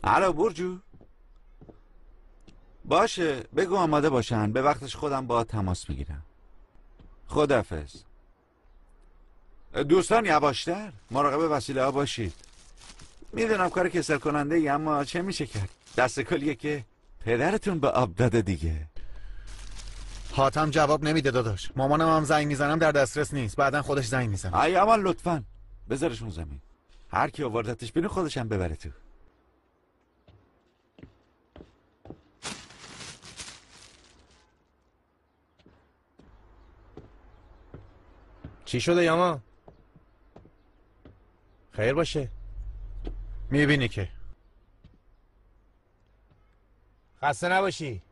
الو برجو. باشه بگو آماده باشن، به وقتش خودم با تماس میگیرم. خداحافظ. دوستان یواشتر، مراقب وسیله ها باشید. میدونم کار کسل کننده ای، اما چه میشه کرد؟ دست کلیه که پدرتون به آب داده دیگه. حاتم جواب نمیده داداش. مامانم هم زنگ میزنم در دسترس نیست، بعدن خودش زنگ میزنه. ای اما لطفاً بذارشون زمین، هر کی آوردتش بیرون خودش هم ببره تو. چی شده یاما؟ خیر باشه. میبینی که خسته نباشی.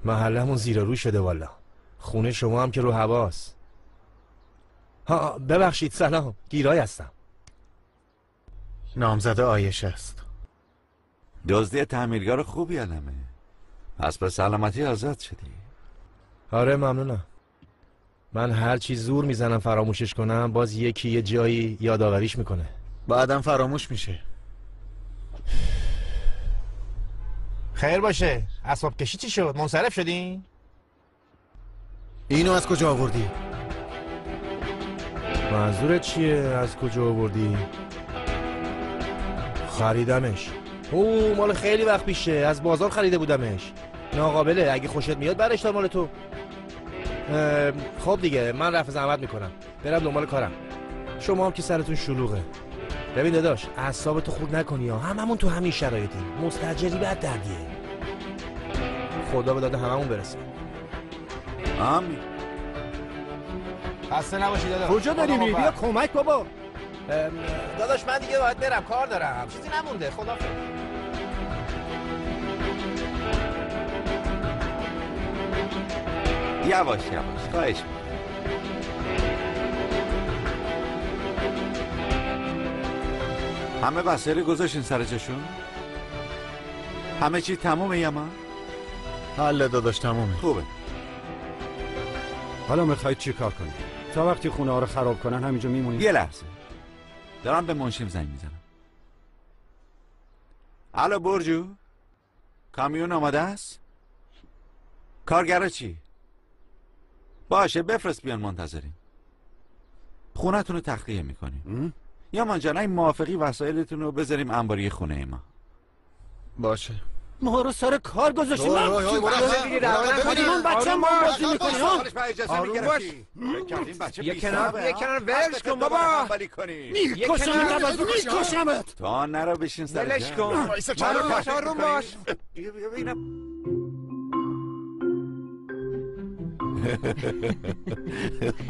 محلمون زیر رو شده والا. خونه شما هم که رو هواست. ها ببخشید، سلام، گیرای هستم. نامزده آیش است. دزدی تعمیرگار خوبی علمه. پس به سلامتی آزاد شدی. آره ممنونم. من هر چی زور میزنم فراموشش کنم، باز یکی یه جایی یادآوریش میکنه. بعدم فراموش میشه. خیر باشه. اسباب کشی چی شد؟ منصرف شدین؟ اینو از کجا آوردی؟ منظورت چیه از کجا آوردی؟ خریدمش. او مال خیلی وقت پیشه، از بازار خریده بودمش. ناقابله، اگه خوشت میاد برش دار مال تو. خب دیگه من رفع زحمت میکنم، برم دنبال کارم. شما هم که سرتون شلوغه. ببین داداش، اعصابتو خورد نکنی ها، هممون تو همین شرایطی. مستاجری بعد دردیه. خدا به داد هممون برسه. آمین. خسته نباشی داداش. کجا داری میری؟ بیا کمک بابا. داداش من دیگه باید برم، کار دارم، چیزی نمونده. خدا یواش یواش، خواهش می‌کنم. همه وسایل گذاشتین سر جاشون؟ همه چی تمومه یا ما؟ حل داداش تمومه. خوبه. حالا میخواید چی کار کنید؟ تا وقتی خونه ها رو خراب کنن همینجا میمونید؟ یه لحظه دارم به منشیم زنگ میزنم. الو برجو، کامیون آماده است؟ کارگرا چی؟ باشه بفرست بیان، منتظریم. خونه‌تون رو تخلیه میکنیم. یا منجان این موافقی وسایلتون رو بذاریم انباری خونه ما. باشه. ما رو سر کار گذاشتیم. من بچه ما بازی میکنی ها؟ آروم باش. یه کنار ورش کن بابا. میکشمت. تا نرو بشین سر ولش کن. آروم باش.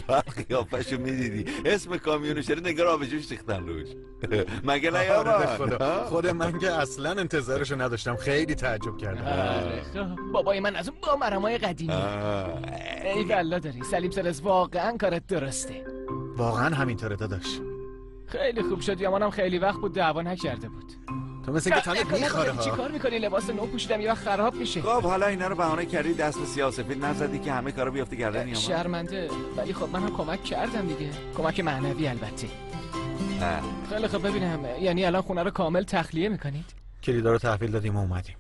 بعد قیافشو میدیدی، اسم کامیونو شده نگار آبجوش ریختن روش. مگه نه یارو؟ خود من که اصلا انتظارشو نداشتم، خیلی تعجب کردم. بابای من از اون بامرمای قدیمی. ای والله داری سلیم سرز، واقعا کارت درسته. واقعا همینطوره داداش. خیلی خوب شد، یامانم خیلی وقت بود دعوا نکرده بود. تو مثل که تنت میخوره ها. چی کار میکنی؟ لباس نو پوشیدم یه وقت خراب میشه. خب حالا اینا رو بهانه کردی دست به سیاه سفید نزدی که همه کارا بیفته گردن یامان. شرمنده، ولی خب من هم کمک کردم دیگه، کمک معنوی البته. خیلی خب ببینم، یعنی الان خونه رو کامل تخلیه میکنید؟ کلیدا رو تحویل دادیم و اومدیم.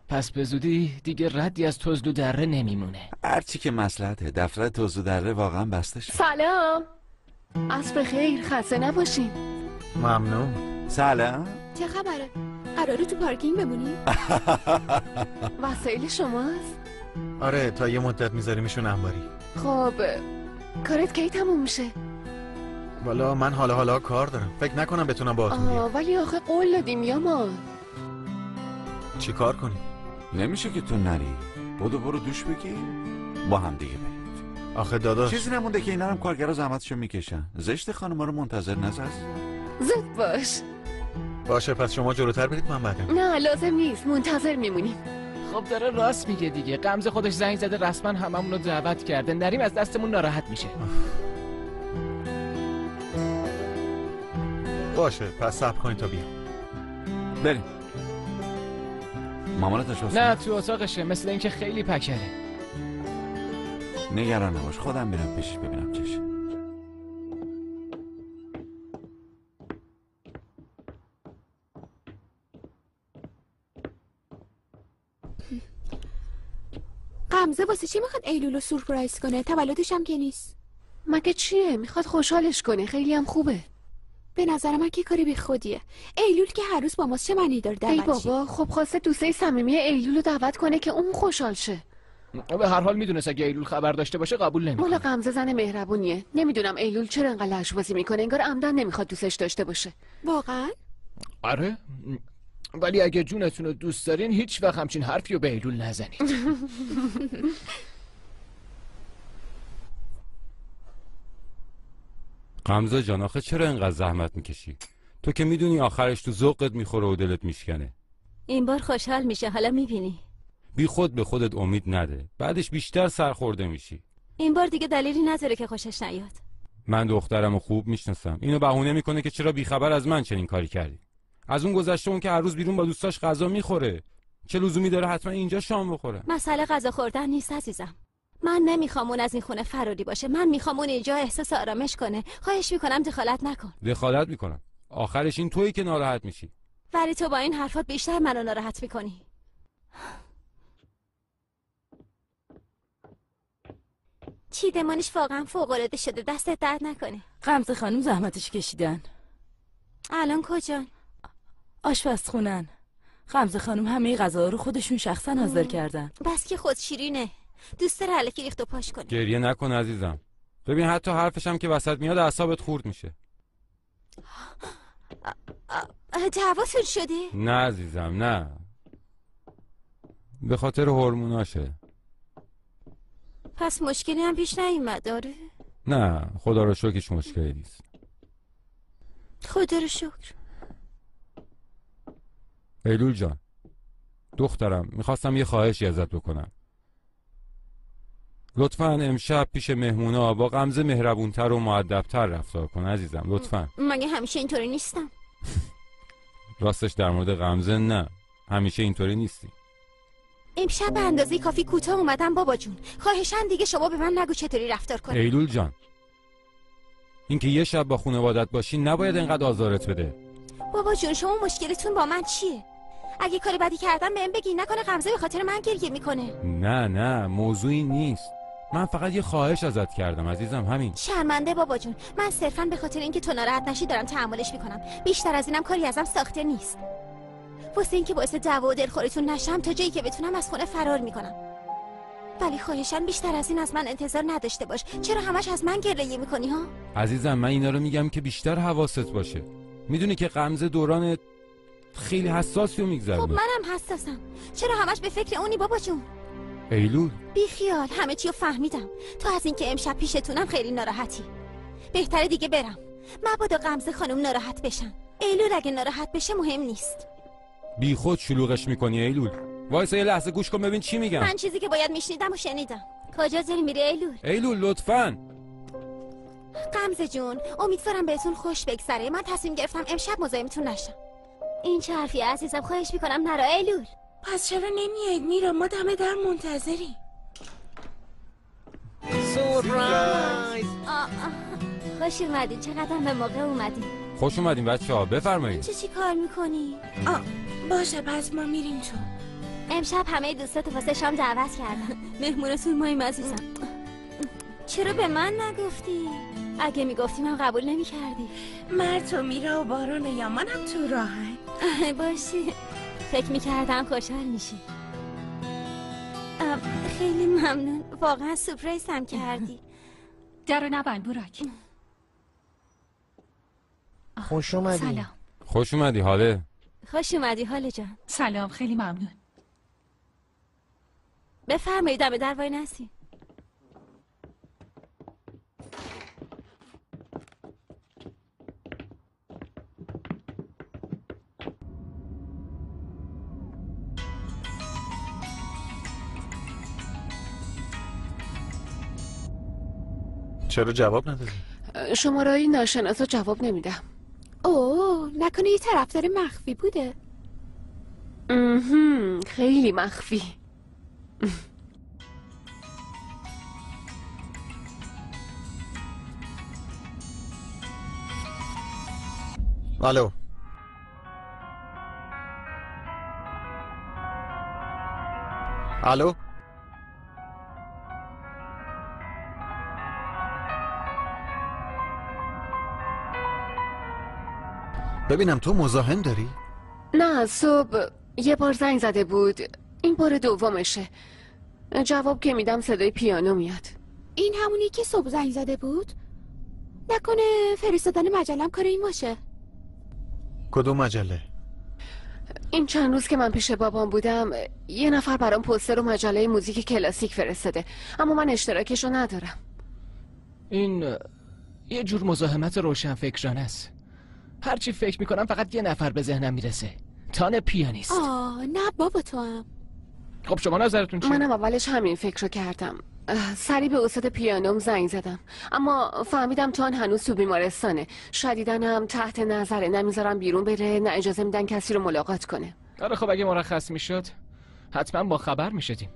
پس به زودی دیگه ردی از تزد و دره نمیمونه. هرچی که مصلحته. دفتر تزد و دره واقعا بسته شد. سلام، عصر خیر، خسته نباشین. ممنون. سلام. چه خبره؟ قراره تو پارکینگ بمونی؟ وسایل شماست؟ آره، تا یه مدت میذاریمشون انباری. خب کارت کی تموم میشه؟ والا من حالا کار دارم، فکر نکنم بتونم باهاتون بیام. ولی آخه قول دادیم یامان. چی کار کنیم؟ نمیشه که تو نری. برو دوش بگیر با هم دیگه بریم. آخه داداش چیزی نمونده که اینا هم کارگرا زحمتشو میکشن. زشت خانوما رو منتظر نذار. زود باش. باشه پس شما جلوتر برید، من بعدم. نه لازم نیست، منتظر میمونیم. خب داره راست میگه دیگه. غمزه خودش زنگ زده رسما هممون رو دعوت کرده، نریم از دستمون ناراحت میشه. باشه پس صبر کنید تا بیام. بریم. مامانت نشسته؟ نه تو اتاقشه، مثل اینکه خیلی پکره. نگران نباش، خودم میرم پیشش ببینم چشه. غمزه واسه چی میخواد ایلول رو سورپرایز کنه؟ تولدش هم که نیست. مگه چیه؟ میخواد خوشحالش کنه. خیلی هم خوبه. به نظر من که کاری بی خودیه. ایلول که هر روز با ماست، چه معنی داره دعوت ای شه؟ بابا، خب خواسته دوستای صمیمی ایلول رو دعوت کنه که اون خوشحال شه. به هر حال میدونست اگه ایلول خبر داشته باشه قبول مولا نمیکنه. غمزه زن مهربونیه. نمیدونم ایلول چرا انقدر لجبازی میکنه، انگار عمدن نمیخواد دوستش داشته باشه. واقعا؟ آره، ولی اگه جونتون رو دوست دارین هیچ وقت همچین حرفی رو به ایلول نزنید. غمزه جان آخه چرا اینقدر زحمت میکشی؟ تو که میدونی آخرش تو ذوقت میخوره و دلت میشکنه. این بار خوشحال میشه، حالا میبینی. بی خود به خودت امید نده، بعدش بیشتر سرخورده میشی. این بار دیگه دلیلی نداره که خوشش نیاد. من دخترمو خوب میشناسم. اینو بهونه میکنه که چرا بیخبر از من چنین کاری کردی. از اون گذشته اون که هر روز بیرون با دوستاش غذا میخوره، چه لزومی داره حتما اینجا شام بخوره؟ مسئله غذا خوردن نیست عزیزم. من نمیخوام اون از این خونه فراری باشه. من میخوام اون اینجا احساس آرامش کنه. خواهش میکنم دخالت نکن. دخالت میکنم. آخرش این تویی که ناراحت میشی. ولی تو با این حرفات بیشتر منو ناراحت میکنی. چیدمانش واقعا فوق‌العاده شده. دستت درد نکنه. غمزه خانم زحمتش کشیدن. الان کجان؟ آشپزخونن. غمزه خانم همه غذاها رو خودشون شخصا حاضر کردن. بس که خود شیرینه. دوست داره الکی ریخت و پاش کنه. گریه نکن عزیزم. ببین حتی حرفش هم که وسط میاد اعصابت خورد میشه. دعواتون شده؟ نه عزیزم نه. به خاطر هورموناشه. پس مشکلی هم پیش نیومد داره؟ نه خدا رو شکرش مشکلی نیست. خدا رو شکر. ایلول جان دخترم میخواستم یه خواهشی ازت بکنم. لطفاً امشب پیش مهمونا با غمزه مهربونتر و مؤدبتر رفتار کن عزیزم لطفاً. مگه همیشه اینطوری نیستم؟ راستش در مورد غمزه نه، همیشه اینطوری نیستی. امشب به اندازه کافی کوتاه اومدم بابا جون. خواهشاً دیگه شما به من نگو چطوری رفتار کنی. ایلول جان اینکه یه شب با خانوادت باشی نباید اینقدر آزارت بده. بابا جون شما مشکلتون با من چیه؟ اگه کار بدی کردم بهم بگی، نکنه غمزه به خاطر من گریه میکنه. نه موضوعی نیست. من فقط یه خواهش ازت کردم عزیزم، همین. شرمنده بابا جون. من صرفاً به خاطر اینکه تو ناراحت نشی دارم تحملش میکنم. بیشتر از اینم کاری ازم ساخته نیست. واسه اینکه باعث دعوا و دلخوریتون نشم تا جایی که بتونم از خونه فرار میکنم. ولی خواهشاً بیشتر از این از من انتظار نداشته باش. چرا همش از من گریه میکنی ها؟ عزیزم من اینا رو میگم که بیشتر حواست باشه. میدونی که غمزه دوران خیلی حساسی رو میگذرونه. خب منم حساسم. چرا همش به فکر اونی بابا جون؟ ایلول بی خیال، همه چی رو فهمیدم. تو از اینکه امشب پیشتونم خیلی ناراحتی. بهتره دیگه برم. مبادا غمزه خانم ناراحت بشن. ایلول اگه ناراحت بشه مهم نیست. بی خود شلوغش میکنی ایلول. وایسا یه لحظه گوش کن ببین چی میگم. من چیزی که باید میشنیدم و شنیدم. کجا داری میری ایلول؟ ایلول لطفاً. غمزه جون امیدوارم بهتون خوش بگذره. من تصمیم گرفتم امشب مزاحمتون نشم. این چه حرفیه عزیزم؟ خواهش میکنم نرا ایلول. پس چرا نمیاید میرا؟ ما دم در منتظریم. سورپرایز. خوش اومدین. چقدر به موقع اومدین. خوش اومدین بچه‌ها بفرمایید. چی کار میکنی؟ باشه پس ما میریم تو. امشب همه دوستات واسه شام دعوت کردم. مهمونتون ماییم عزیزم. چرا به من نگفتی؟ اگه میگفتی من قبول نمیکردی. مرد و میرا و بارون یا منم تو راهن. باشی. فکر میکردم خوشحال میشی. خیلی ممنون. واقعا سورپرایز هم کردی. درو نبند بوراک. خوش اومدی. سلام. خوش اومدی حاله. خوش اومدی حاله جان. سلام خیلی ممنون. بفرمایید دم در وای نسی. چرا جواب ندادی؟ شماره‌های ناشناسا جواب نمیدم. اوه نکنه یه طرفدار مخفی بوده. خیلی مخفی. الو الو ببینم تو مزاحم داری؟ نه، صبح یه بار زنگ زده بود، این بار دومشه. جواب که میدم صدای پیانو میاد. این همونی که صبح زنگ زده بود؟ نکنه فرستادن مجلم کار این باشه؟ کدوم مجله؟ این چند روز که من پیش بابام بودم یه نفر برام پوستر و مجله موزیک کلاسیک فرستاده، اما من اشتراکشو ندارم. این یه جور مزاحمت روشن فکرانه است. هرچی فکر میکنم فقط یه نفر به ذهنم میرسه، تان پیانیست. نه بابا تو هم. خب شما نظرتون چیه؟ منم اولش همین فکرو کردم. سریع به استاد پیانوم زنگ زدم، اما فهمیدم تان هنوز تو بیمارستانه. شدیداً تحت نظره، نمیذارم بیرون بره، نه اجازه میدن کسی رو ملاقات کنه. آره خب اگه مرخص میشد حتما با خبر میشدیم.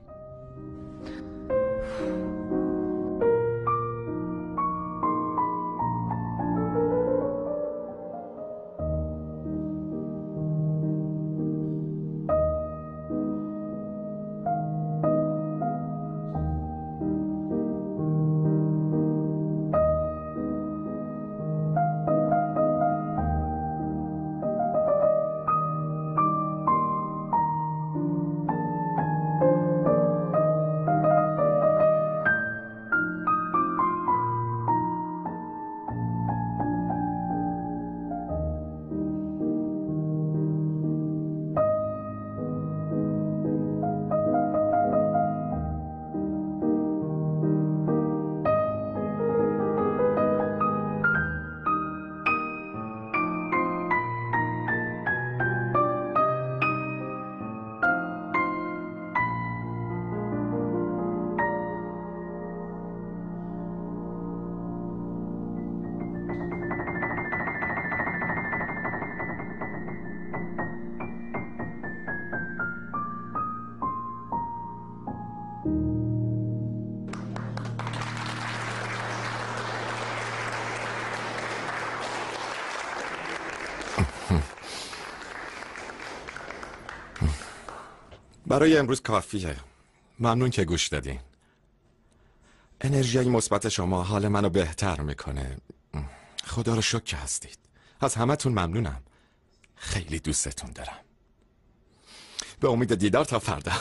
برای امروز کافیه. ممنون که گوش دادین. انرژی مثبت شما حال منو بهتر میکنه. خدا رو شکر که هستید. از همتون ممنونم. خیلی دوستتون دارم. به امید دیدار تا فردا.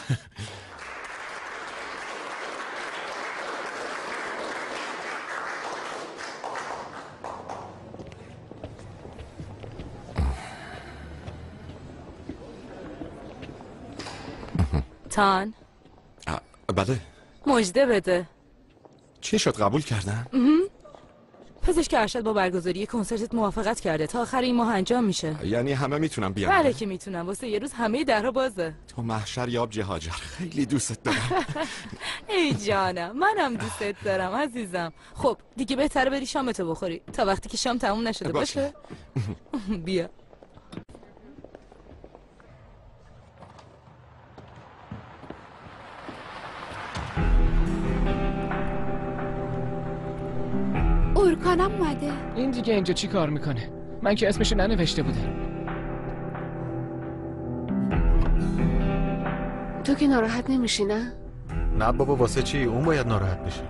تان بله مژده بده. چی شد قبول کردن؟ پزشک ارشد با برگزاری کنسرتت موافقت کرده، تا آخر این ماه انجام میشه. یعنی همه میتونم بیان؟ بله که میتونم، واسه یه روز همه درها بازه. تو محشر یاب جهاجر، خیلی دوستت دارم. ای جانم، منم دوستت دارم عزیزم. خب دیگه بهتره بری شامتو بخوری تا وقتی که شام تموم نشده باشه. بیا. اورکانم اومده. این دیگه اینجا چی کار میکنه؟ من که اسمشو ننوشته بودم. تو که ناراحت نمیشی نه؟ نه بابا، واسه چی؟ اون باید ناراحت بشه.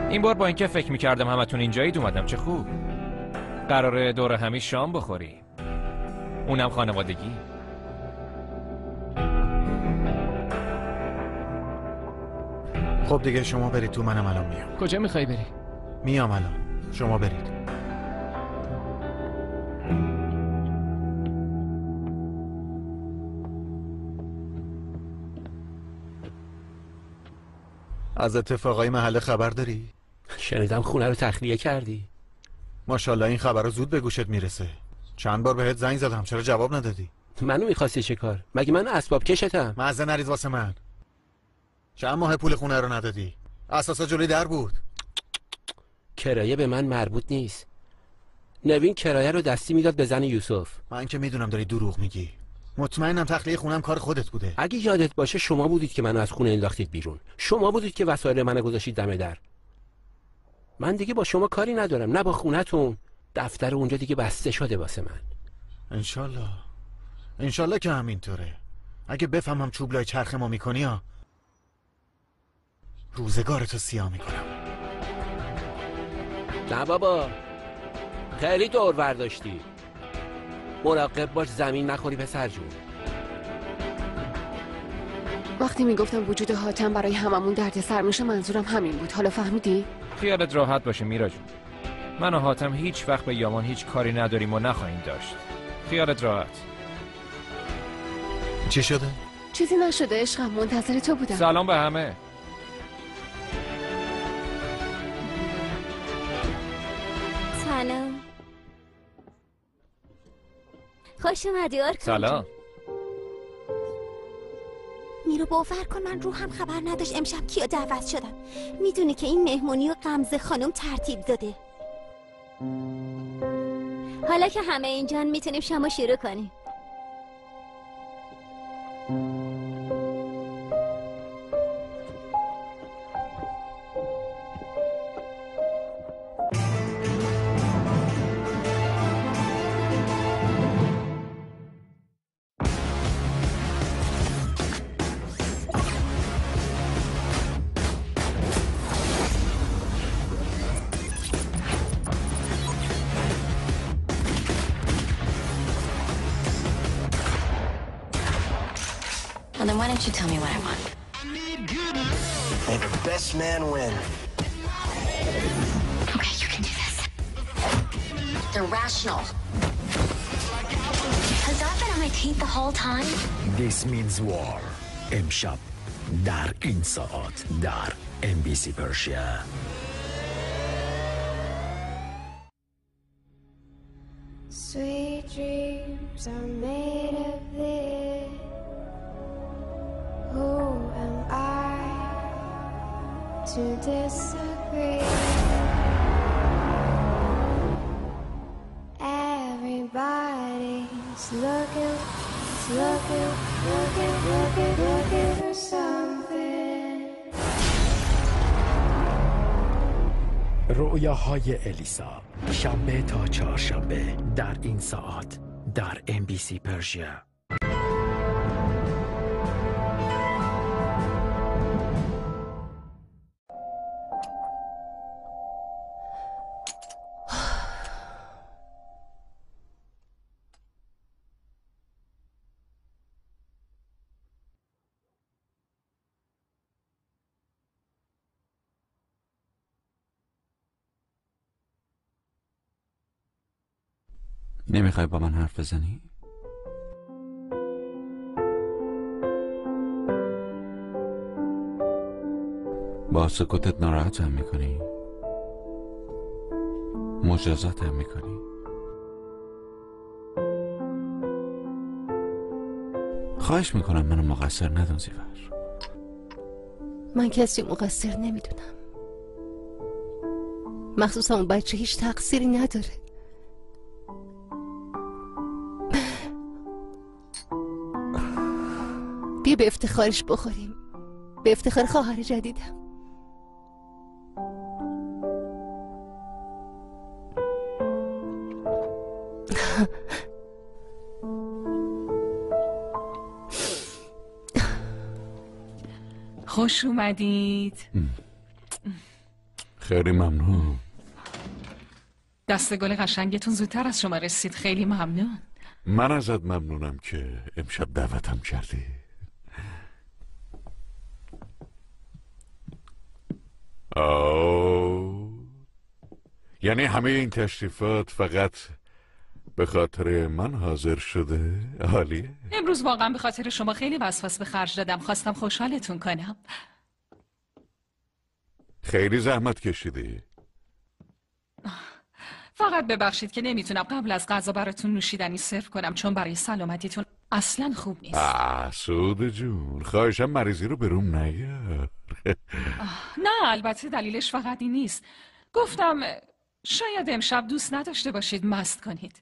این بار با اینکه فکر میکردم همتون اینجایید اومدم. چه خوب. قراره دور همی شام بخوری، اونم خانوادگی. خب دیگه شما برید تو، منم الان میام. کجا میخوای بری؟ میام الان، شما برید. از اتفاقای محله خبر داری؟ شنیدم خونه رو تخلیه کردی. ماشاءالله این خبر رو زود به گوشت میرسه. چند بار بهت زنگ زدم، چرا جواب ندادی؟ منو میخواستی چه کار؟ مگه من اسباب کشتم؟ مزه نریز واسه من. چند ماه پول خونه رو ندادی؟ اساسا جلوی در بود. کرایه به من مربوط نیست. نوین کرایه رو دستی میداد به زن یوسف. من که میدونم داری دروغ میگی. مطمئنم تخلیه خونم کار خودت بوده. اگه یادت باشه شما بودید که منو از خونه انداختید بیرون. شما بودید که وسایل منو گذاشتید دم در. من دیگه با شما کاری ندارم، نه با خونتون. دفتر اونجا دیگه بسته شده واسه من. انشالله که همینطوره. اگه بفهمم چوبلای چرخ ما میکنی ها، روزگارتو سیاه میکنم. نه بابا، خیلی دور برداشتی. مراقب باش زمین نخوری پسر جون. وقتی میگفتم وجود حاتم برای هممون دردسر میشه منظورم همین بود. حالا فهمیدی؟ خیالت راحت باشه میرا جون. من و حاتم هیچ وقت به یامان هیچ کاری نداریم و نخواهیم داشت. خیالت راحت. چی شده؟ چیزی نشده عشقم، منتظر تو بودم. سلام به همه. سلام. خوش اومدی آرکان. سلام. میرو باور کن من روحم خبر نداشت امشب کیا دعوت شدم. میدونی که این مهمونی و غمزه خانم ترتیب داده. حالا که همه اینجان میتونیم شما شروع کنیم. Well, then why don't you tell me what I want? May the best man win. Okay, you can do this. They're rational. Has that been on my teeth the whole time? This means war. امشب در این ساعت در MBC Persia. Sweet dreams are made of this. Who am I to disagree? Everybody's looking for something. رویاهای الیسا شنبه تا چهارشنبه در این ساعت در MBC Persia. نمیخوای با من حرف بزنی؟ با سکوتت ناراحتم میکنی؟ مجازاتم میکنی؟ خواهش میکنم منو مقصر ندون زیور. من کسی مقصر نمیدونم، مخصوصا اون بچه هیچ تقصیری نداره. بیا به افتخارش بخوریم، به افتخار خواهر جدیدم. خوش اومدید. خیلی ممنون. دست گل قشنگتون زودتر از شما رسید، خیلی ممنون. من ازت ممنونم که امشب دعوتم کردی. یعنی همه این تشریفات فقط به خاطر من حاضر شده؟ عالیه. امروز واقعا به خاطر شما خیلی وسواس به خرج دادم، خواستم خوشحالتون کنم. خیلی زحمت کشیدی. فقط ببخشید که نمیتونم قبل از غذا براتون نوشیدنی سرو کنم، چون برای سلامتیتون اصلا خوب نیست. سعود جون، خواهشم مریضی رو بروم نیار. نه البته دلیلش فقط این نیست. گفتم شاید امشب دوست نداشته باشید مست کنید.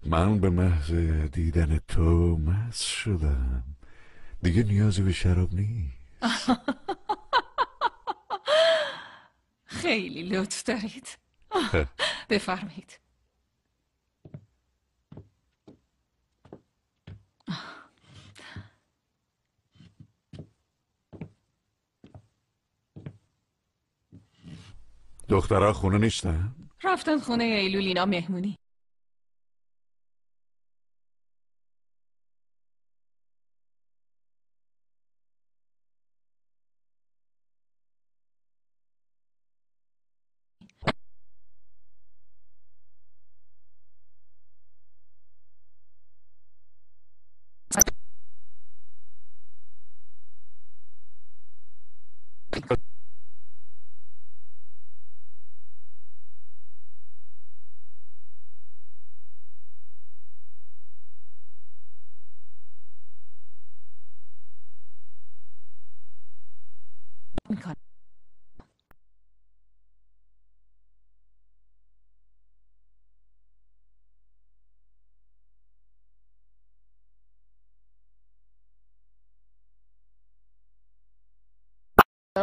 من به محض دیدن تو مست شدم، دیگه نیازی به شراب نیست. خیلی لطف دارید. بفرمایید. دخترها خونه نیستن؟ رفتن خونه ایلولینا مهمونی.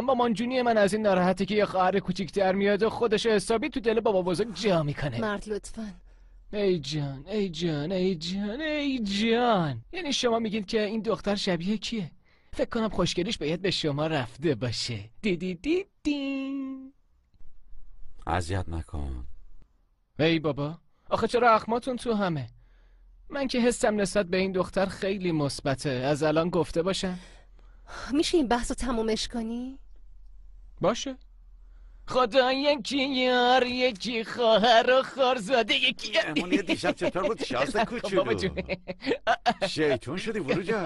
مامان جونی من از این ناراحته که یه خواهر کوچیک‌تر میاد و خودش حسابی تو دل بابا بزرگ جا میکنه. مرد لطفاً. ای جان ای جان ای جان ای جان. یعنی شما میگید که این دختر شبیه کیه؟ فکر کنم خوشگلیش باید به شما رفته باشه. دی اذیت نکن. ای بابا آخه چرا اخماتون تو همه؟ من که حسم نسبت به این دختر خیلی مثبته. از الان گفته باشم. میشه این بحث رو تمومش کنی؟ باشه. خدا یکی یار یکی خواهر و خارزاده یکی مهمونی دیشب چطور بود شازده کوچولو؟ شیطون شدی وروجا.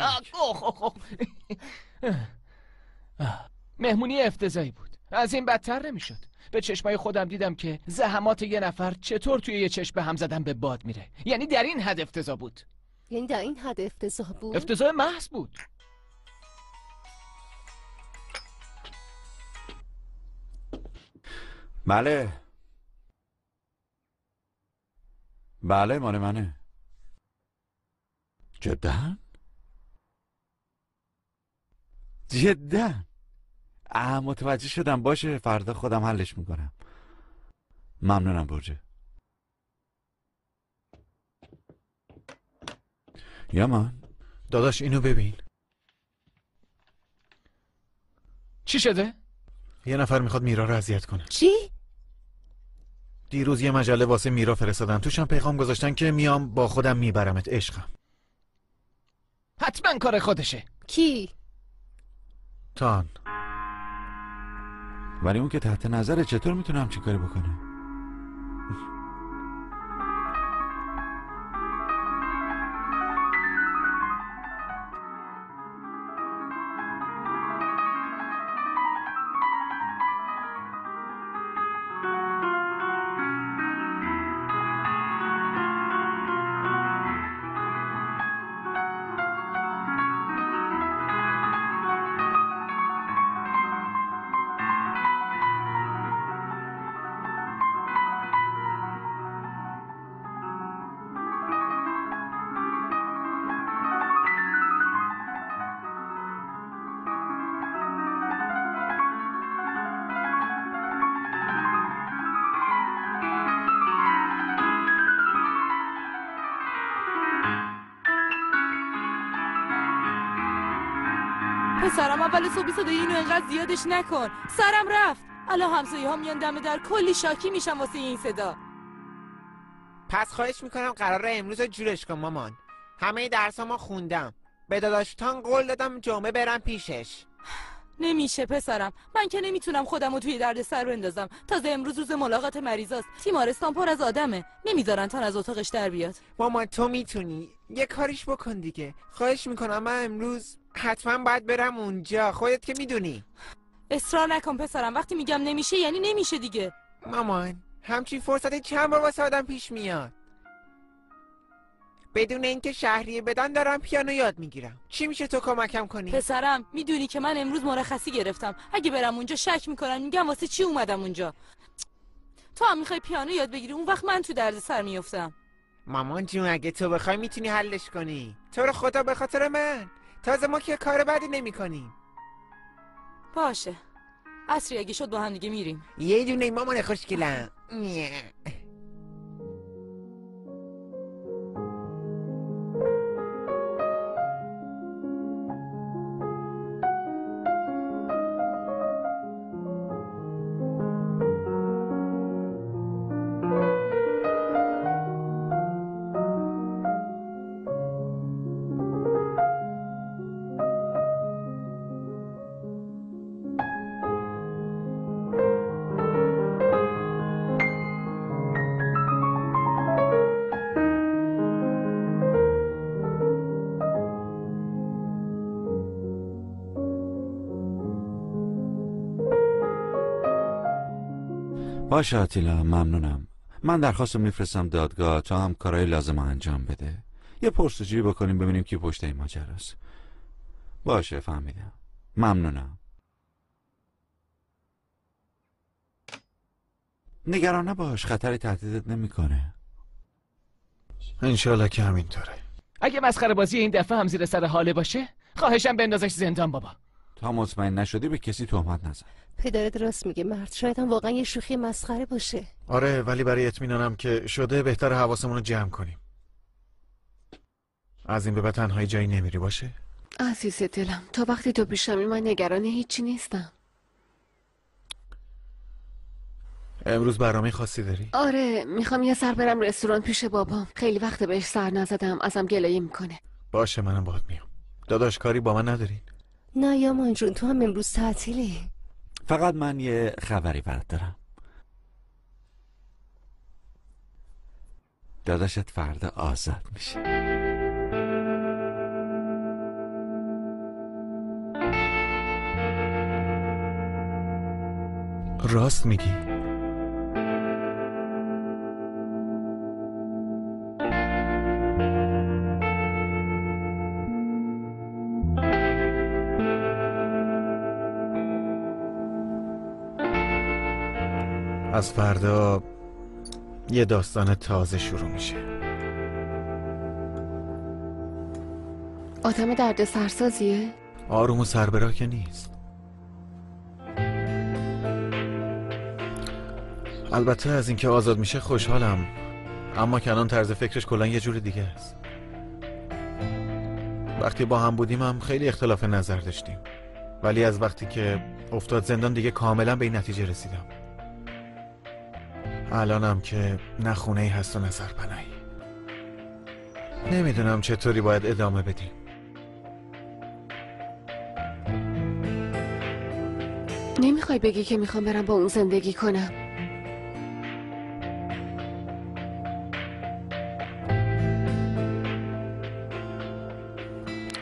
مهمونی افتضاحی بود. از این بدتر نمیشد. به چشمای خودم دیدم که زحمات یه نفر چطور توی یه چشم به هم زدن به باد میره. یعنی در این حد افتضاح بود. یعنی در این حد افتضاح بود؟ افتضاح محض بود. بله بله مال منه. جدا؟ جدا؟ متوجه شدم. باشه فردا خودم حلش میکنم. ممنونم برجه. یامان داداش اینو ببین. چی شده؟ یه نفر میخواد میرا رو اذیت کنه. چی؟ دیروز یه مجله واسه میرا فرستادن. توشم پیغام گذاشتن که میام با خودم میبرمت عشقم. حتما کار خودشه. کی؟ تان. ولی اون که تحت نظره چطور میتونم چی کاری بکنه؟ پسرم اول صبحی صدای اینو انقدر زیادش نکن. سرم رفت. الان همسایه ها میان دم در کلی شاکی میشن واسه این صدا. پس خواهش میکنم قراره امروز جورش کن مامان. همه درسامو خوندم. به داداشتان قول دادم جمعه برم پیشش. نمیشه پسرم. من که نمیتونم خودم رو توی درد سر بندازم. تازه امروز روز ملاقات مریضاست. تیمارستان پر از آدمه. نمیذارن تن از اتاقش در بیاد. مامان تو میتونی. یه کاریش بکن دیگه. خواهش میکنم من امروز حتما باید برم اونجا. خودت که میدونی. اصرار نکن پسرم. وقتی میگم نمیشه یعنی نمیشه دیگه. مامان همچین فرصتی چند بار واسه آدم پیش میاد. بدون اینکه شهریه بدن دارم پیانو یاد میگیرم. چی میشه تو کمکم کنی؟ پسرم میدونی که من امروز مرخصی گرفتم. اگه برم اونجا شک میکنن میگم واسه چی اومدم اونجا. تو هم میخوای پیانو یاد بگیری اون وقت من تو درد سر میافتم. مامان جون اگه تو بخوای میتونی حلش کنی. تو رو خدا به خاطر من. تازه ما که کار بدی نمیکنیم. باشه. عصری اگه شد با هم دیگه میریم. یه دونه مامان خوشگلم. باشه آتیلا، ممنونم. من درخواست رو میفرستم دادگاه تا هم کارهای لازم رو انجام بده. یه پرسجویی بکنیم ببینیم کی پشت این ماجراست. باشه فهمیدم. ممنونم. نگران نباش، خطری تهدیدت نمیکنه. انشالله که همینطوره. اگه مسخره بازی این دفعه هم زیر سر حاله باشه خواهشم بندازش زندان بابا. تا مطمئن نشدی به کسی تهمت نزن. پدرت راست میگه مرد، شاید هم واقعا یه شوخی مسخره باشه. آره ولی برای اطمینانم که شده بهتر حواسمون رو جمع کنیم. از این به بعد تنهایی جایی نمیری باشه؟ عزیز دلم تا وقتی تو پیشمی من نگران هیچی نیستم. امروز برنامه خاصی داری؟ آره میخوام یه سر برم رستوران پیش بابام. خیلی وقت بهش سر نزدم، ازم گلایه میکنه. باشه منم باهات میام. داداش کاری با من نداری؟ نه یامان جون تو هم امروز تعطیلی. فقط من یه خبری برات دارم. داداشت فردا آزاد میشه. راست میگی؟ از فردا یه داستان تازه شروع میشه. آدم درد سرسازیه؟ آروم و سربرا که نیست. البته از اینکه آزاد میشه خوشحالم، اما کنان طرز فکرش کلا یه جور دیگه است. وقتی با هم بودیم هم خیلی اختلاف نظر داشتیم، ولی از وقتی که افتاد زندان دیگه کاملا به این نتیجه رسیدم. الانم که نه خونه‌ای هست و نه سرپناهی. نمیدونم چطوری باید ادامه بدیم. نمیخوای بگی که میخوام برم با اون زندگی کنم؟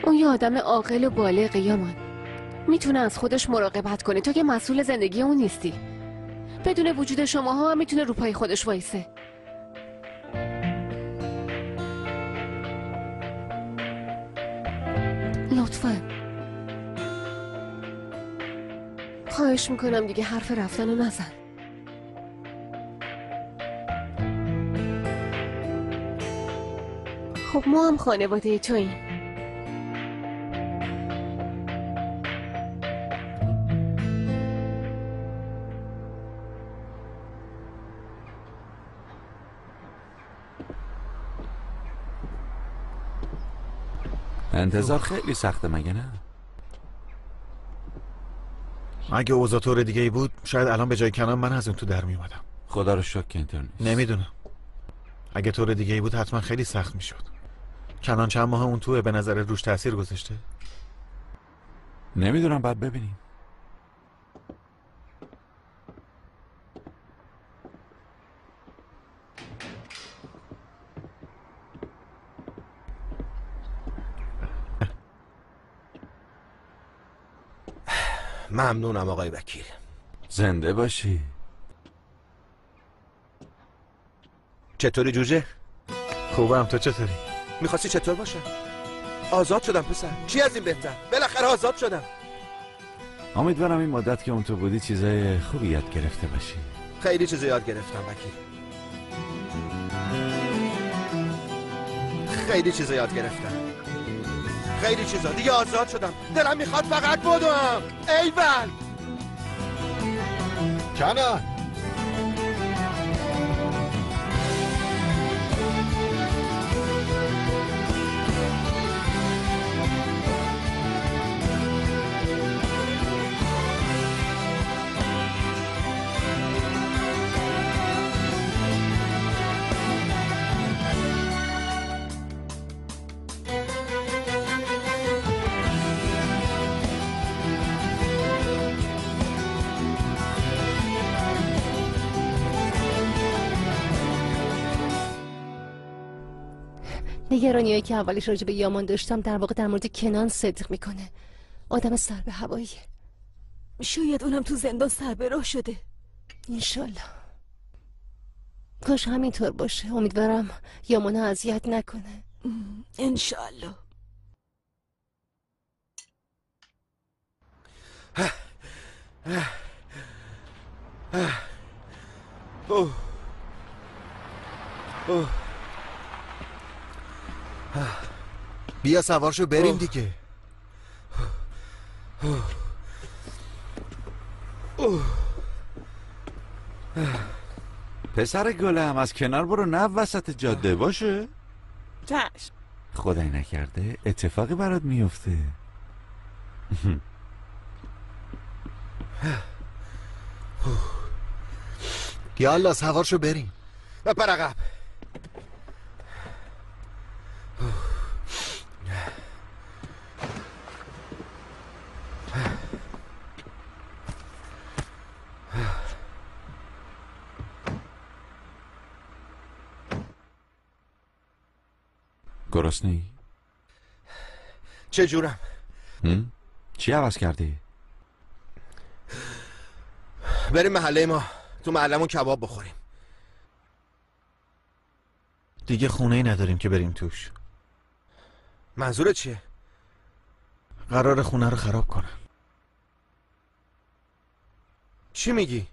اون یه آدم عاقل و بالغ یامان، میتونه از خودش مراقبت کنه. تو که مسئول زندگی اون نیستی. بدون وجود شماها هم میتونه رو پای خودش وایسه. لطفاً خواهش میکنم دیگه حرف رفتن رو نزن. خب ما هم خانواده توییم. انتظار خیلی سخته مگه نه؟ اگه اوضاع طور دیگه ای بود شاید الان به جای کنان من از اون تو در می اومدم. خدا رو شکر که اینطور نیست. نمیدونم. اگه طور دیگه ای بود حتما خیلی سخت میشد. کنان چند ماه اون توه، به نظر روش تاثیر گذاشته؟ نمیدونم، بعد ببینیم. ممنونم آقای وکیل. زنده باشی. چطوری جوجه؟ خوبم، تو چطوری؟ میخواستی چطور باشم؟ آزاد شدم پسر، چی از این بهتر؟ بالاخره آزاد شدم. امیدوارم این مدت که اون تو بودی چیزای خوبی یاد گرفته باشی. خیلی چیزا یاد گرفتم وکیل. خیلی چیزا یاد گرفتم. خیلی چیزا دیگه آزاد شدم. دلم میخواد فقط بدوم. ایول کنان نگرانیایی که اولش راجع به یامان داشتم در واقع در مورد کنان صدق میکنه. آدم سر به هواییه. شاید اونم تو زندان سر به راه شده. انشالله. کاش همینطور باشه. امیدوارم یامانو اذیت نکنه. انشالله. بیا سوار شو بریم دیگه. پسر گلم از کنار برو، نه وسط جاده باشه. چشم. خدای نکرده اتفاقی برات میفته. یالا سوار شو بریم. بپر عقب. گرسنه‌ای؟ چه جورم؟ چی عوض کردی؟ بریم محله ما، تو محله‌مون کباب بخوریم. دیگه خونه‌ای نداریم که بریم توش. منظورت چیه؟ قرار خونه رو خراب کنن. چی میگی؟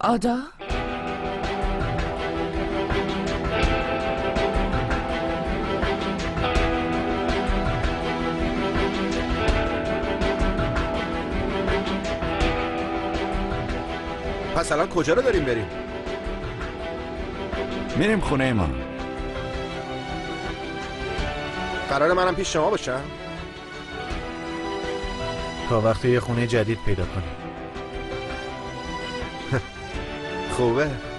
آدا؟ پس الان کجا رو داریم بریم؟ میریم خونه ما. قرار منم پیش شما باشم؟ تا وقتی یه خونه جدید پیدا کنیم. خوبه.